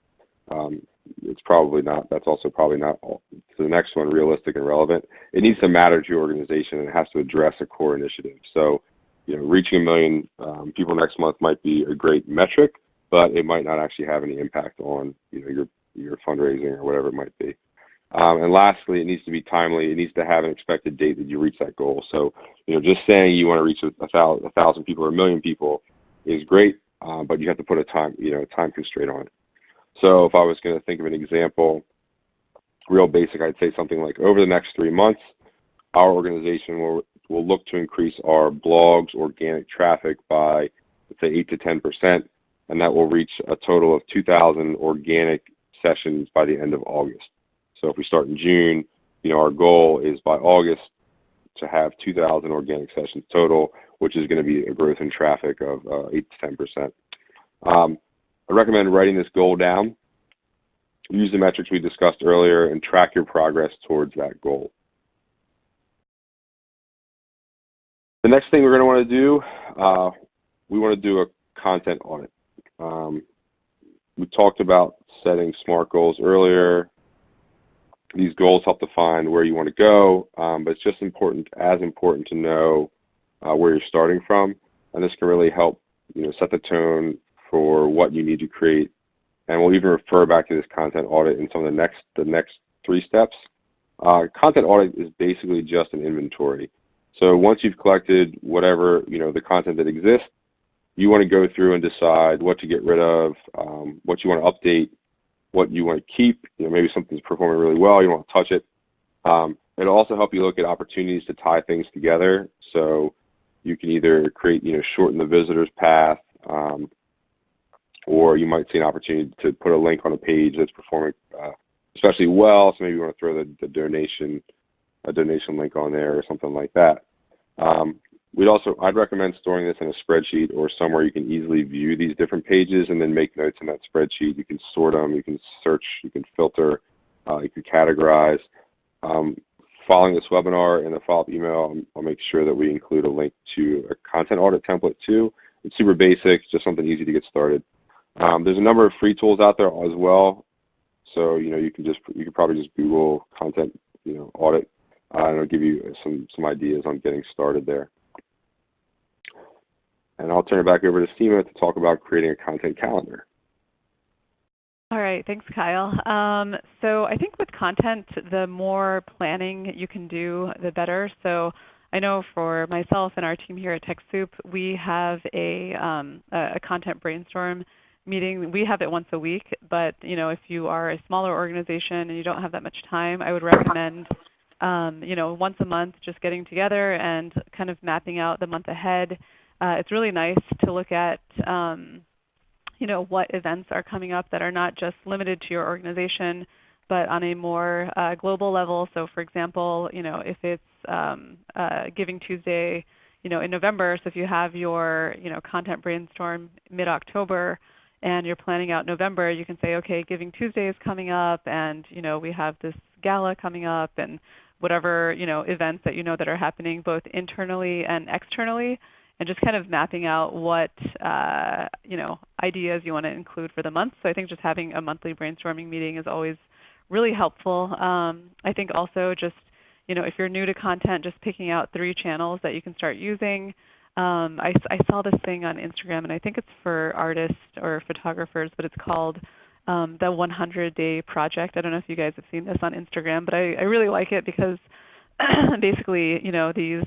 it's probably not. That's also probably not all. So the next one, realistic and relevant. It needs to matter to your organization, and it has to address a core initiative. So, reaching 1 million people next month might be a great metric, but it might not actually have any impact on, your fundraising or whatever it might be. And lastly, it needs to be timely. It needs to have an expected date that you reach that goal. So, just saying you want to reach 1,000 people or 1 million people is great, but you have to put a time constraint on it. So if I was going to think of an example, real basic, I'd say something like, over the next 3 months, our organization will look to increase our blogs organic traffic by, let's say, 8 to 10%, and that will reach a total of 2,000 organic sessions by the end of August. So if we start in June, our goal is by August to have 2,000 organic sessions total, which is going to be a growth in traffic of 8 to 10%. I recommend writing this goal down. Use the metrics we discussed earlier and track your progress towards that goal. The next thing we're going to want to do, we want to do a content audit. We talked about setting SMART goals earlier. These goals help define where you want to go, but it's just as important to know where you're starting from, and this can really help set the tone for what you need to create. And we'll even refer back to this content audit in some of the next 3 steps. Content audit is basically just an inventory. So once you've collected whatever the content that exists, you want to go through and decide what to get rid of, what you want to update, what you want to keep. Maybe something's performing really well, you want to touch it. It'll also help you look at opportunities to tie things together. So you can either create, shorten the visitor's path, or you might see an opportunity to put a link on a page that's performing especially well, so maybe you want to throw the donation link on there or something like that. I'd recommend storing this in a spreadsheet or somewhere you can easily view these different pages and then make notes in that spreadsheet. You can sort them, you can search, you can filter, you can categorize. Following this webinar in the follow-up email, I'll make sure that we include a link to a content audit template too. It's super basic, just something easy to get started. There's a number of free tools out there as well. So you can probably just Google content audit, and it'll give you some ideas on getting started there. And I'll turn it back over to Seema to talk about creating a content calendar. All right, thanks, Kyle. So I think with content, the more planning you can do, the better. So I know for myself and our team here at Techsoup, we have a content brainstorm meeting. We have it once a week, but if you are a smaller organization and you don't have that much time, I would recommend once a month just getting together and kind of mapping out the month ahead. It's really nice to look at what events are coming up that are not just limited to your organization, but on a more global level. So for example, if it's Giving Tuesday in November, so if you have your content brainstorm mid-October and you're planning out November, you can say, okay, Giving Tuesday is coming up, and we have this gala coming up, and whatever events that that are happening both internally and externally, and just kind of mapping out what ideas you want to include for the month. So I think just having a monthly brainstorming meeting is always really helpful. I think also just if you're new to content, just picking out 3 channels that you can start using. I saw this thing on Instagram, and I think it's for artists or photographers, but it's called the 100-Day Project. I don't know if you guys have seen this on Instagram, but I really like it because basically these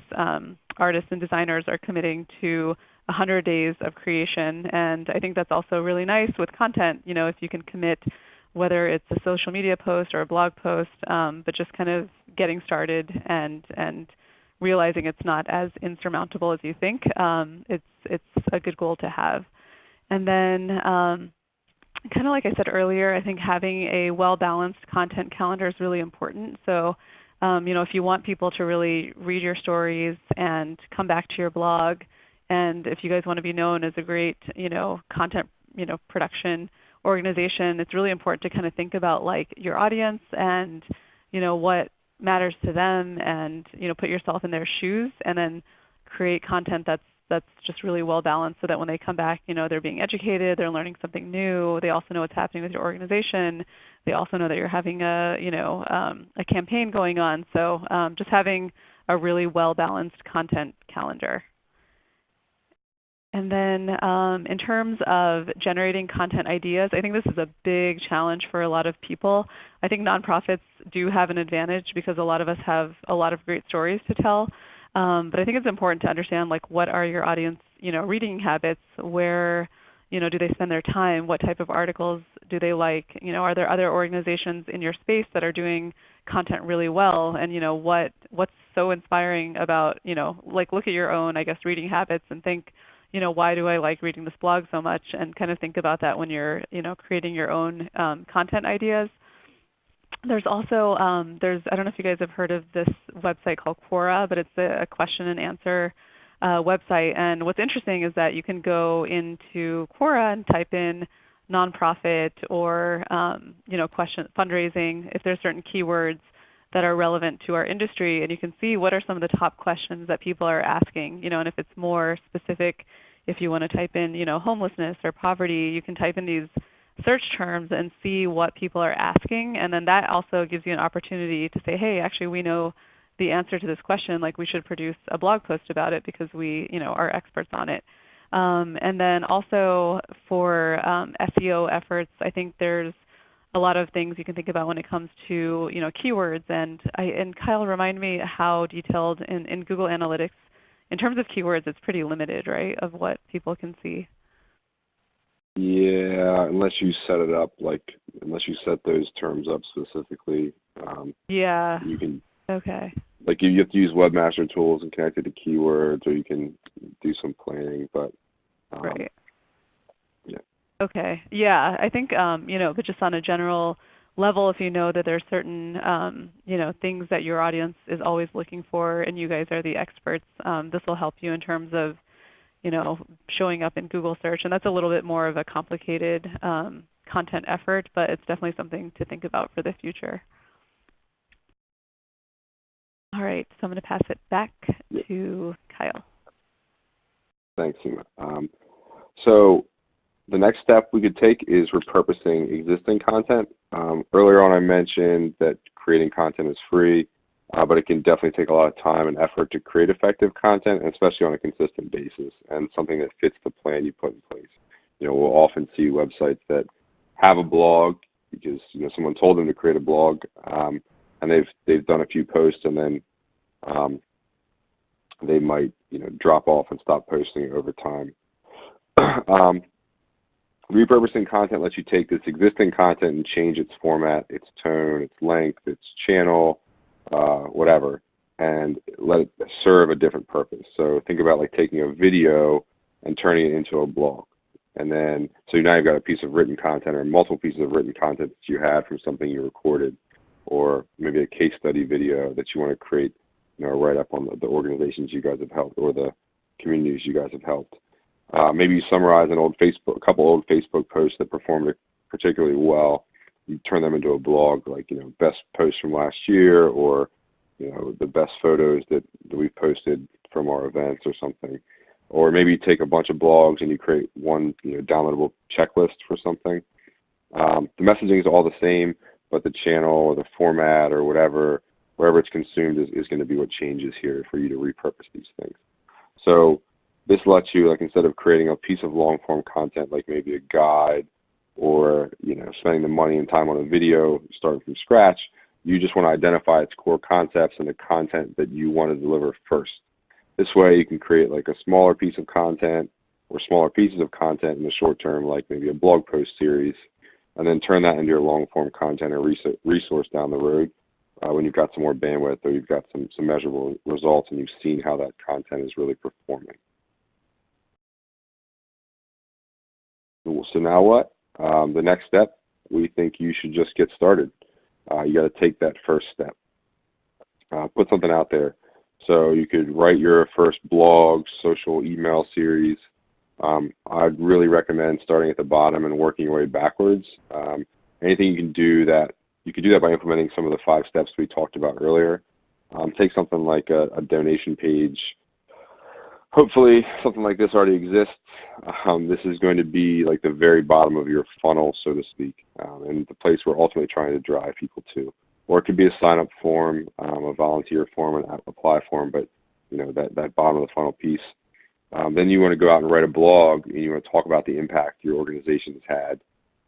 artists and designers are committing to 100 days of creation, and I think that's also really nice with content. If you can commit, whether it's a social media post or a blog post, but just kind of getting started and realizing it's not as insurmountable as you think. It's a good goal to have. And then kind of like I said earlier, I think having a well-balanced content calendar is really important. So if you want people to really read your stories and come back to your blog, and if you guys want to be known as a great content production organization, it's really important to kind of think about your audience and what matters to them, and put yourself in their shoes, and then create content that's just really well balanced, so that when they come back, they're being educated, they're learning something new, they also know what's happening with your organization, they also know that you're having a campaign going on. So just having a really well balanced content calendar. And then in terms of generating content ideas, I think this is a big challenge for a lot of people. I think nonprofits do have an advantage because a lot of us have a lot of great stories to tell. But I think it's important to understand what are your audience reading habits, where do they spend their time, what type of articles do they like, are there other organizations in your space that are doing content really well, and what's so inspiring about look at your own reading habits and think, why do I like reading this blog so much, and kind of think about that when you're creating your own content ideas. There's also, I don't know if you guys have heard of this website called Quora, but it's a question and answer website. And what's interesting is that you can go into Quora and type in nonprofit or question fundraising if there's certain keywords that are relevant to our industry, and you can see what are some of the top questions that people are asking. And if it's more specific, if you want to type in homelessness or poverty, you can type in these search terms and see what people are asking, and then that also gives you an opportunity to say, hey, actually we know the answer to this question, we should produce a blog post about it because we are experts on it. And then also for SEO efforts, I think there's a lot of things you can think about when it comes to keywords. And Kyle, remind me how detailed in Google Analytics, in terms of keywords, it's pretty limited, right, of what people can see. Yeah, unless you set it up unless you set those terms up specifically. Yeah. You can. Okay. You have to use Webmaster Tools and connect it to keywords, or you can do some planning. But right. Yeah. Okay. Yeah, I think but just on a general level, if you know that there's certain things that your audience is always looking for, and you guys are the experts, this will help you in terms of showing up in Google search, and that's a little bit more of a complicated content effort, but it's definitely something to think about for the future. All right, so I'm going to pass it back to Kyle. Thanks, Seema. So the next step we could take is repurposing existing content. Earlier on I mentioned that creating content is free, but it can definitely take a lot of time and effort to create effective content, especially on a consistent basis, and something that fits the plan you put in place. We'll often see websites that have a blog because someone told them to create a blog, and they've done a few posts, and then they might drop off and stop posting over time. Repurposing content lets you take this existing content and change its format, its tone, its length, its channel, whatever, and let it serve a different purpose. So think about like taking a video and turning it into a blog. And then, so now you've got a piece of written content or multiple pieces of written content that you had from something you recorded, or maybe a case study video that you want to create, write up on the organizations you guys have helped or the communities you guys have helped. Maybe you summarize a couple old Facebook posts that performed particularly well. You turn them into a blog, like best posts from last year, or the best photos that we've posted from our events or something. Or maybe you take a bunch of blogs and you create one downloadable checklist for something. The messaging is all the same, but the channel or the format or whatever, wherever it's consumed is going to be what changes here for you to repurpose these things. So this lets you, like, instead of creating a piece of long-form content like maybe a guide or spending the money and time on a video starting from scratch, you just want to identify its core concepts and the content that you want to deliver first. This way you can create like a smaller piece of content or smaller pieces of content in the short term, like maybe a blog post series, and then turn that into your long-form content or resource down the road when you've got some more bandwidth or you've got some measurable results and you've seen how that content is really performing. So now what? The next step, we think you should just get started. You got to take that first step. Put something out there. So you could write your first blog, social email series. I'd really recommend starting at the bottom and working your way backwards. Anything you can do that, you could do that by implementing some of the 5 steps we talked about earlier. Take something like a donation page. Hopefully something like this already exists. This is going to be like the very bottom of your funnel, so to speak, and the place we're ultimately trying to drive people to. Or it could be a sign-up form, a volunteer form, an apply form, but that bottom of the funnel piece. Then you want to go out and write a blog, and you want to talk about the impact your organization has had,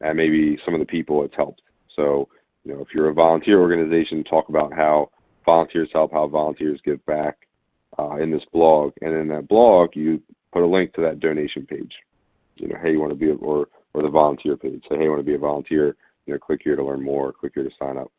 and maybe some of the people it's helped. So, if you're a volunteer organization, talk about how volunteers help, how volunteers give back in this blog. And in that blog, you put a link to that donation page. Hey, you want to be, or the volunteer page. Say, hey, you want to be a volunteer? Click here to learn more. Click here to sign up.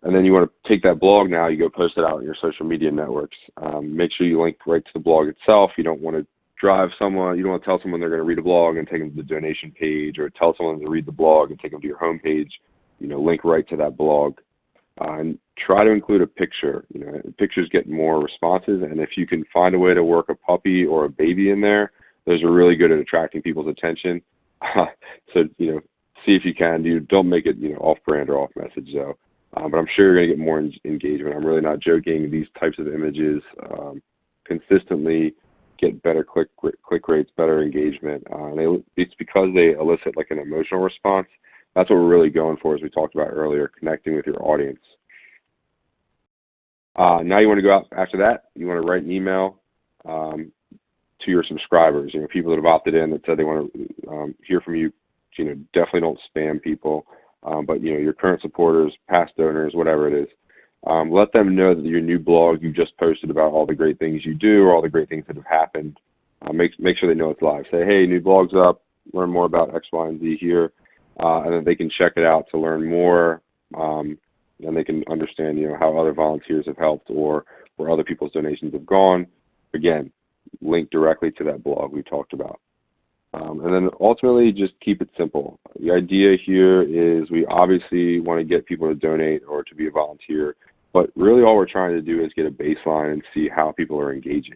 And then you want to take that blog now, you go post it out in your social media networks. Make sure you link right to the blog itself. You don't want to drive someone, you don't want to tell someone they're going to read a blog and take them to the donation page, or tell someone to read the blog and take them to your home page. Link right to that blog. And try to include a picture. Pictures get more responses, and if you can find a way to work a puppy or a baby in there, those are really good at attracting people's attention. So, see if you can. Don't make it, off-brand or off-message, though. But I'm sure you're going to get more engagement. I'm really not joking. These types of images consistently get better click rates, better engagement. It's because they elicit like an emotional response. That's what we're really going for, as we talked about earlier, connecting with your audience. Now you want to go out after that. You want to write an email to your subscribers. People that have opted in that said they want to hear from you. Definitely don't spam people. But your current supporters, past donors, whatever it is, let them know that your new blog you just posted about all the great things you do or all the great things that have happened. Make sure they know it's live. Say, hey, new blog's up. Learn more about X, Y, and Z here, and then they can check it out to learn more, and they can understand how other volunteers have helped or where other people's donations have gone. Again, link directly to that blog we talked about. And then ultimately just keep it simple. The idea here is we obviously want to get people to donate or to be a volunteer, but really all we're trying to do is get a baseline and see how people are engaging.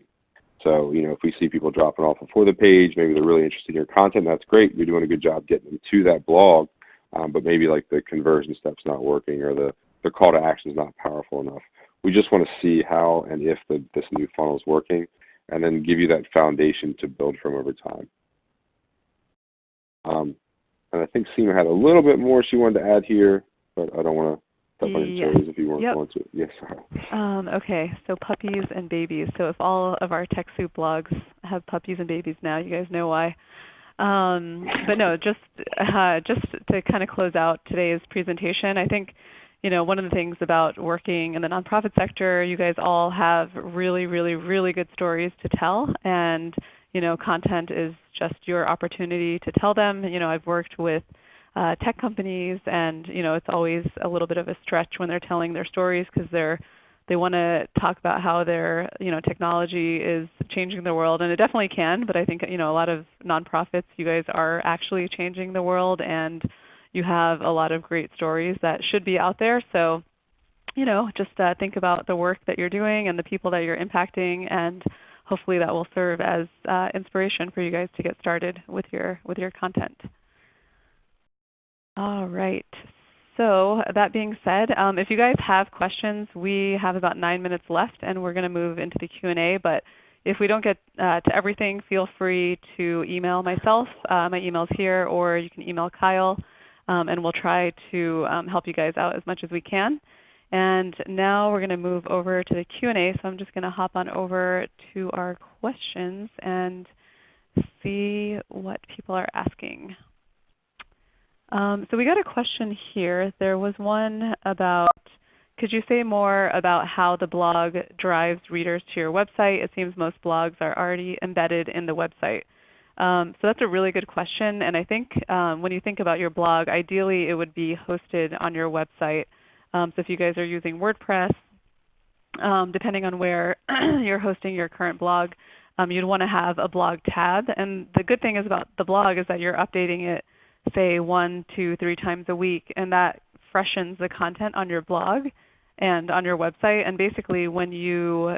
So, if we see people dropping off before the page, maybe they're really interested in your content, that's great. You're doing a good job getting them to that blog, but maybe like the conversion step's not working or the call to action is not powerful enough. We just want to see how and if this new funnel is working, and then give you that foundation to build from over time. And I think Seema had a little bit more she wanted to add here, but I don't want to step on your toes if you weren't going to. Yes. Okay, so puppies and babies. So if all of our TechSoup blogs have puppies and babies now, you guys know why. But no, just to kind of close out today's presentation, I think one of the things about working in the nonprofit sector, you guys all have really, really, really good stories to tell, and content is just your opportunity to tell them. I've worked with tech companies, and it's always a little bit of a stretch when they're telling their stories because they want to talk about how their technology is changing the world, and it definitely can. But I think a lot of nonprofits, you guys are actually changing the world, and you have a lot of great stories that should be out there. So just think about the work that you're doing and the people that you're impacting, and hopefully that will serve as inspiration for you guys to get started with your content. All right. So that being said, if you guys have questions, we have about 9 minutes left, and we're going to move into the Q&A. But if we don't get to everything, feel free to email myself. My email is here, or you can email Kyle, and we'll try to help you guys out as much as we can. And now we're going to move over to the Q&A. So I'm just going to hop on over to our questions and see what people are asking. So we got a question here. There was one about, could you say more about how the blog drives readers to your website? It seems most blogs are already embedded in the website. So that's a really good question. And I think when you think about your blog, ideally it would be hosted on your website. So if you guys are using WordPress, depending on where you're hosting your current blog, you'd want to have a blog tab. And the good thing is about the blog is that you're updating it, say 1, 2, 3 times a week, and that freshens the content on your blog and on your website. And basically when you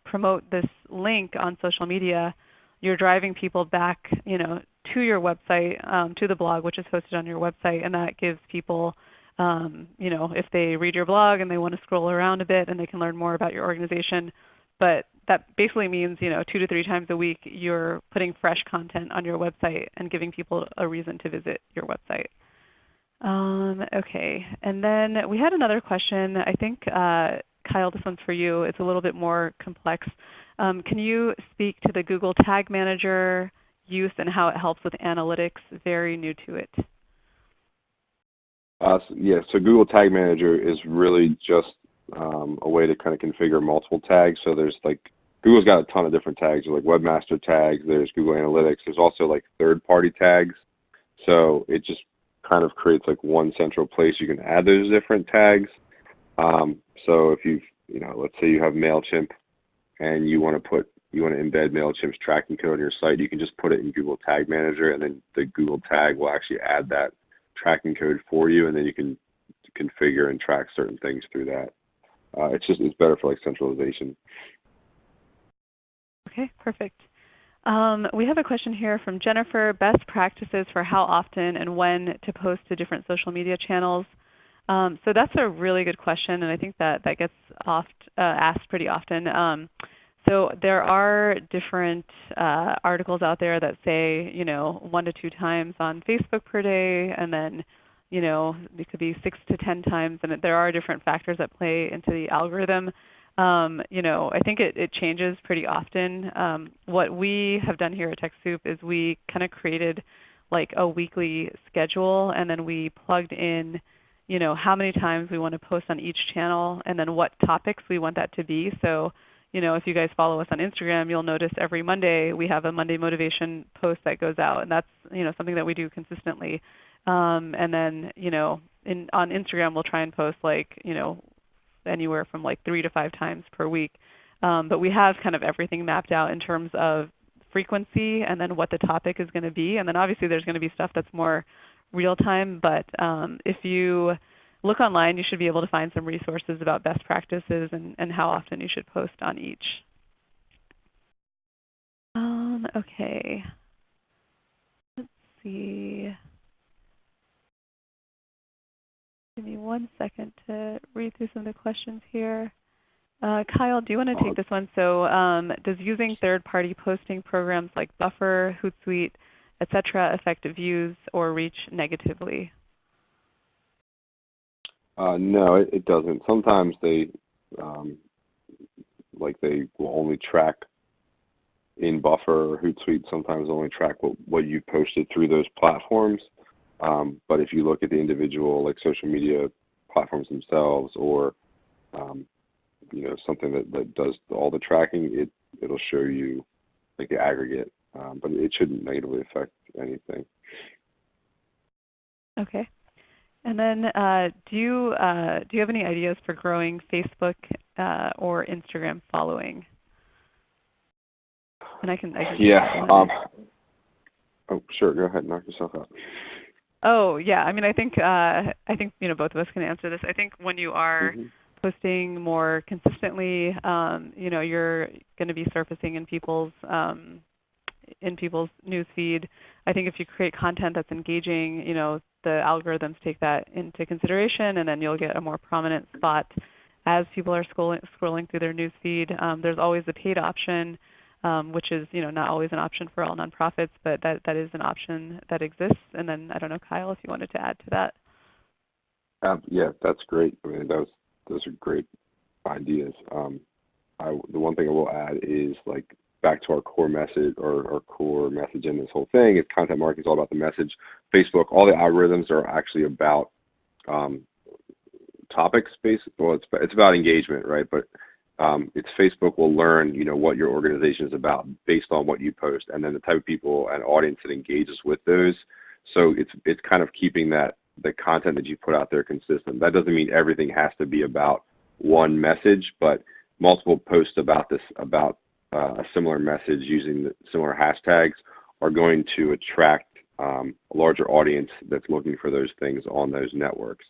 promote this link on social media, you're driving people back to your website, to the blog which is hosted on your website, and that gives people if they read your blog and they want to scroll around a bit and they can learn more about your organization. But that basically means 2 to 3 times a week you're putting fresh content on your website and giving people a reason to visit your website. Okay, and then we had another question. I think, Kyle, this one's for you. It's a little bit more complex. Can you speak to the Google Tag Manager use and how it helps with analytics? Very new to it. So Google Tag Manager is really just a way to kind of configure multiple tags. So there's Google's got a ton of different tags. There's webmaster tags, there's Google Analytics, there's also third-party tags. So it just kind of creates one central place you can add those different tags. So if let's say you have MailChimp and you want to embed MailChimp's tracking code in your site, you can just put it in Google Tag Manager, and then the Google tag will actually add that tracking code for you, and then you can configure and track certain things through that. It's better for centralization. Okay, perfect. We have a question here from Jennifer. Best practices for how often and when to post to different social media channels. So that's a really good question, and I think that gets asked pretty often. So there are different articles out there that say 1 to 2 times on Facebook per day, and then it could be 6 to 10 times, and there are different factors that play into the algorithm. I think it changes pretty often. What we have done here at TechSoup is we kind of created a weekly schedule, and then we plugged in how many times we want to post on each channel, and then what topics we want that to be. So if you guys follow us on Instagram, you'll notice every Monday we have a Monday motivation post that goes out, and that's something that we do consistently. And then on Instagram we'll try and post anywhere from 3 to 5 times per week. But we have kind of everything mapped out in terms of frequency and then what the topic is going to be. And then obviously there's going to be stuff that's more real time, but if you look online, you should be able to find some resources about best practices and how often you should post on each. Okay, let's see. Give me 1 second to read through some of the questions here. Kyle, do you want to take this one? So does using third-party posting programs like Buffer, Hootsuite, etc. affect views or reach negatively? No, it doesn't. Sometimes they they will only track in Buffer or Hootsuite, sometimes only track what you posted through those platforms. But if you look at the individual social media platforms themselves, or something that does all the tracking, it'll show you the aggregate, but it shouldn't negatively affect anything. Okay. And then do you have any ideas for growing Facebook or Instagram following? And I can yeah. Oh, sure. Go ahead. Knock yourself out. Oh, yeah. I mean, I think both of us can answer this. I think when you are posting more consistently, you're going to be surfacing in people's news feed. I think if you create content that's engaging, the algorithms take that into consideration, and then you'll get a more prominent spot as people are scrolling through their news feed. There's always the paid option, which is not always an option for all nonprofits, but that is an option that exists. And then I don't know, Kyle, if you wanted to add to that. Yeah, that's great. I mean, those are great ideas. The one thing I will add is back to our core message, or our core message in this whole thing is content marketing is all about the message. Facebook, all the algorithms are actually about topics based. Well, it's about engagement, right? But it's Facebook will learn what your organization is about based on what you post, and then the type of people and audience that engages with those. So it's kind of keeping the content that you put out there consistent. That doesn't mean everything has to be about one message, but multiple posts about a similar message using the similar hashtags are going to attract a larger audience that's looking for those things on those networks.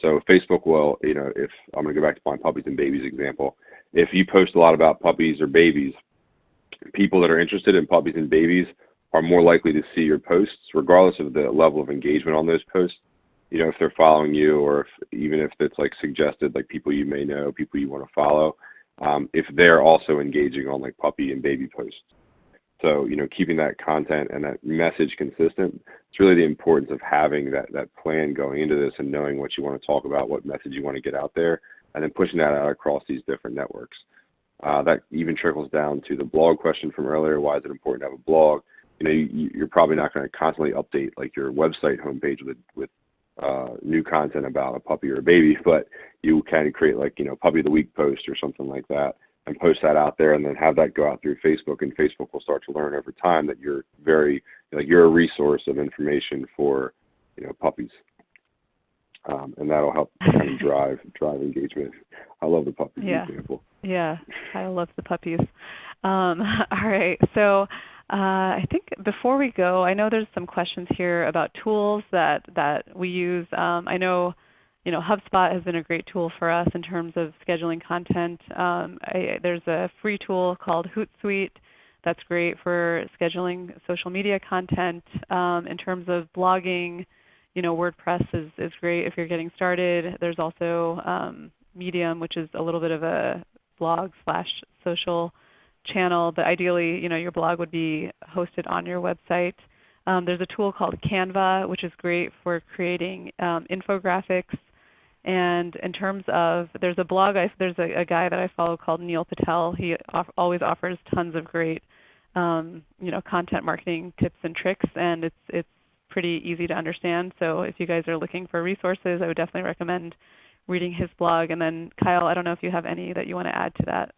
So Facebook will, if I'm going to go back to my puppies and babies example, if you post a lot about puppies or babies, people that are interested in puppies and babies are more likely to see your posts, regardless of the level of engagement on those posts. If they're following you, or even if it's suggested, people you may know, people you want to follow, if they're also engaging on puppy and baby posts. So, keeping that content and that message consistent, it's really the importance of having that plan going into this and knowing what you want to talk about, what message you want to get out there, and then pushing that out across these different networks. That even trickles down to the blog question from earlier. Why is it important to have a blog? You're probably not going to constantly update your website homepage with new content about a puppy or a baby, but you can create puppy of the week post or something like that, and post that out there, and then have that go out through Facebook, and Facebook will start to learn over time that you're you're a resource of information for puppies, and that'll help kind of drive engagement. I love the puppies example. Yeah, I love the puppies. All right, so I think before we go, I know there's some questions here about tools that we use. I know HubSpot has been a great tool for us in terms of scheduling content. There's a free tool called Hootsuite that's great for scheduling social media content. In terms of blogging, WordPress is great if you're getting started. There's also Medium, which is a little bit of a blog/social channel, but ideally, your blog would be hosted on your website. There's a tool called Canva, which is great for creating infographics. And in terms of, there's a guy that I follow called Neil Patel. He always offers tons of great, content marketing tips and tricks, and it's pretty easy to understand. So if you guys are looking for resources, I would definitely recommend reading his blog. And then Kyle, I don't know if you have any that you want to add to that.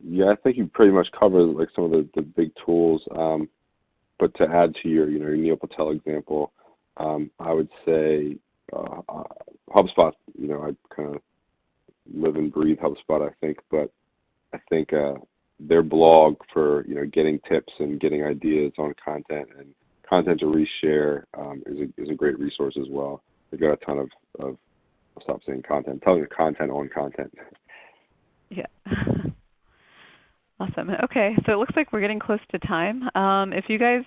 Yeah, I think you pretty much covered some of the big tools. But to add to your Neil Patel example, I would say HubSpot. I kind of live and breathe HubSpot, I think. But I think their blog for getting tips and getting ideas on content and content to reshare is a great resource as well. They've got a ton of I'll stop saying content, telling content on content. Yeah. Awesome. Okay, so it looks like we're getting close to time. If you guys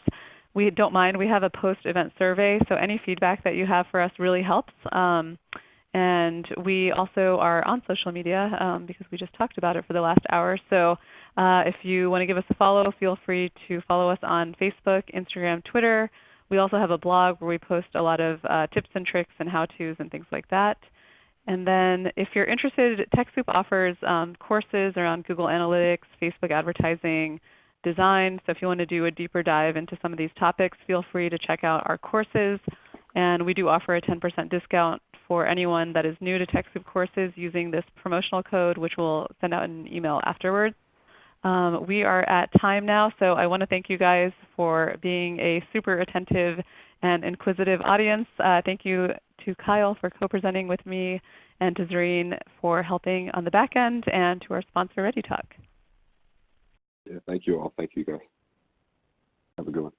don't mind, we have a post-event survey, so any feedback that you have for us really helps. And we also are on social media because we just talked about it for the last hour. So if you want to give us a follow, feel free to follow us on Facebook, Instagram, Twitter. We also have a blog where we post a lot of tips and tricks and how-tos and things like that. And then if you're interested, Techsoup offers courses around Google Analytics, Facebook advertising, design. So if you want to do a deeper dive into some of these topics, feel free to check out our courses. And we do offer a 10% discount for anyone that is new to Techsoup courses using this promotional code, which we'll send out an email afterwards. We are at time now, so I want to thank you guys for being a super attentive and inquisitive audience. Thank you to Kyle for co-presenting with me and to Zareen for helping on the back end, and to our sponsor ReadyTalk. Yeah, thank you all. Thank you guys. Have a good one.